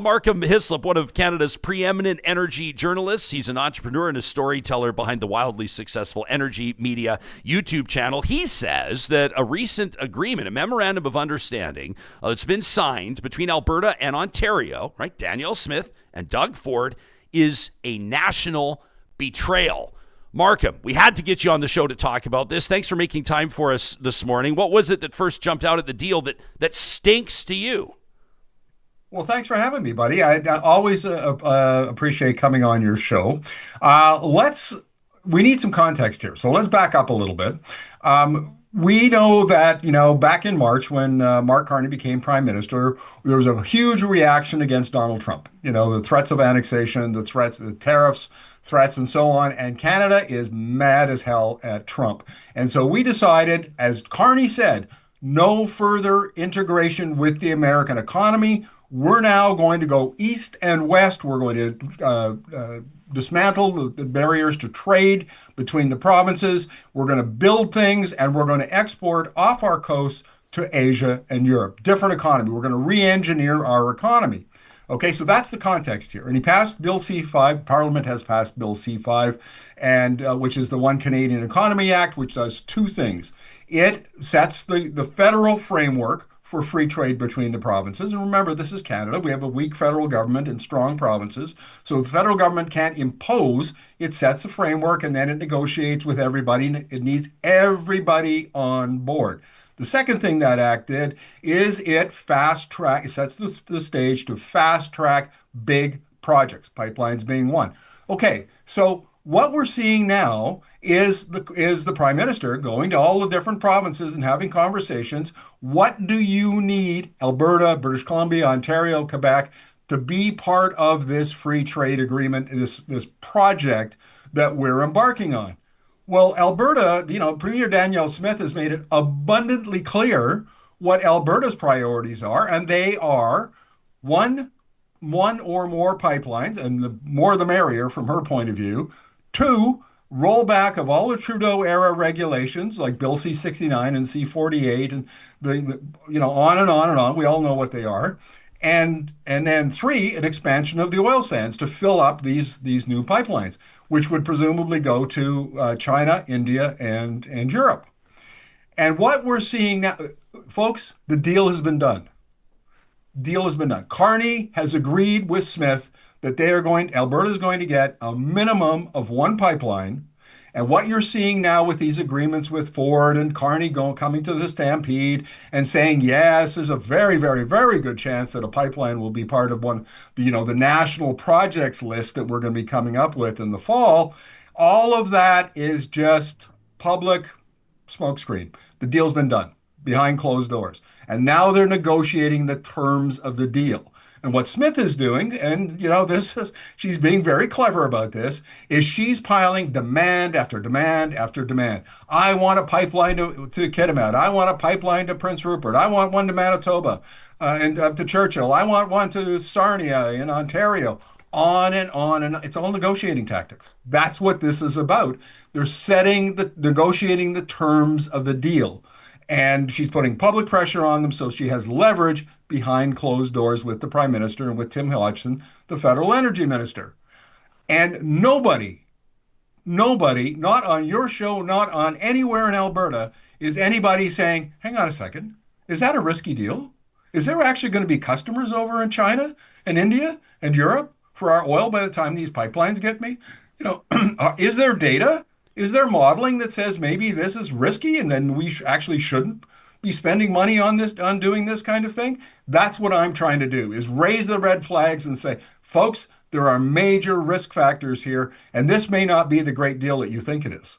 Markham, one of Canada's preeminent energy journalists. He's an entrepreneur and a storyteller behind the wildly successful Energy Media YouTube channel. He says that a recent agreement, a memorandum of understanding that's been signed between Alberta and Ontario, right, Danielle Smith and Doug Ford, is a national betrayal. Markham, we had to get you on the show to talk about this. Thanks for making time for us this morning. What was it that first jumped out at the deal that stinks to you? Well, thanks for having me, buddy. I always appreciate coming on your show. We need some context here. So let's back up a little bit. We know that, back in March when Mark Carney became prime minister, there was a huge reaction against Donald Trump. The threats of annexation, the tariffs, threats, and so on. And Canada is mad as hell at Trump. And so we decided, as Carney said, no further integration with the American economy. We're now going to go east and west. We're going to dismantle the barriers to trade between the provinces. We're going to build things, and we're going to export off our coasts to Asia and Europe. Different economy. We're going to re-engineer our economy. Okay, so that's the context here. And he passed Bill C-5. Parliament has passed Bill C-5, and which is the One Canadian Economy Act, which does two things. It sets the federal framework for free trade between the provinces. And remember, this is Canada. We have a weak federal government and strong provinces. So the federal government can't impose. It sets a framework, and then it negotiates with everybody. It needs everybody on board. The second thing that act did is it sets the stage to fast track big projects, pipelines being one. Okay, so what we're seeing now is the prime minister going to all the different provinces and having conversations. What do you need, Alberta, British Columbia, Ontario, Quebec, to be part of this free trade agreement, this project that we're embarking on? Well, Alberta, Premier Danielle Smith has made it abundantly clear what Alberta's priorities are, and they are one or more pipelines, and the more the merrier from her point of view. Two, rollback of all the Trudeau-era regulations like Bill C-69 and C-48 and on and on and on. We all know what they are. And then three, an expansion of the oil sands to fill up these new pipelines, which would presumably go to China, India, and Europe. And what we're seeing now, folks, the deal has been done. Deal has been done. Carney has agreed with Smith that Alberta is going to get a minimum of one pipeline. And what you're seeing now with these agreements with Ford and Carney coming to the stampede and saying, yes, there's a very, very, very good chance that a pipeline will be part of the national projects list that we're going to be coming up with in the fall. All of that is just public smokescreen. The deal's been done behind closed doors. And now they're negotiating the terms of the deal. And what Smith is doing, and she's being very clever about this, is she's piling demand after demand after demand. I want a pipeline to Kitimat. I want a pipeline to Prince Rupert. I want one to Manitoba and up to Churchill. I want one to Sarnia in Ontario. On and on, and it's all negotiating tactics. That's what this is about. They're negotiating the terms of the deal. And she's putting public pressure on them, so she has leverage behind closed doors with the prime minister and with Tim Hodgson, the federal energy minister. And nobody, not on your show, not on anywhere in Alberta, is anybody saying, hang on a second, is that a risky deal? Is there actually going to be customers over in China and India and Europe for our oil by the time these pipelines get me? Is there data? Is there modeling that says maybe this is risky and then we actually shouldn't be spending money on doing this kind of thing? That's what I'm trying to do, is raise the red flags and say, folks, there are major risk factors here, and this may not be the great deal that you think it is.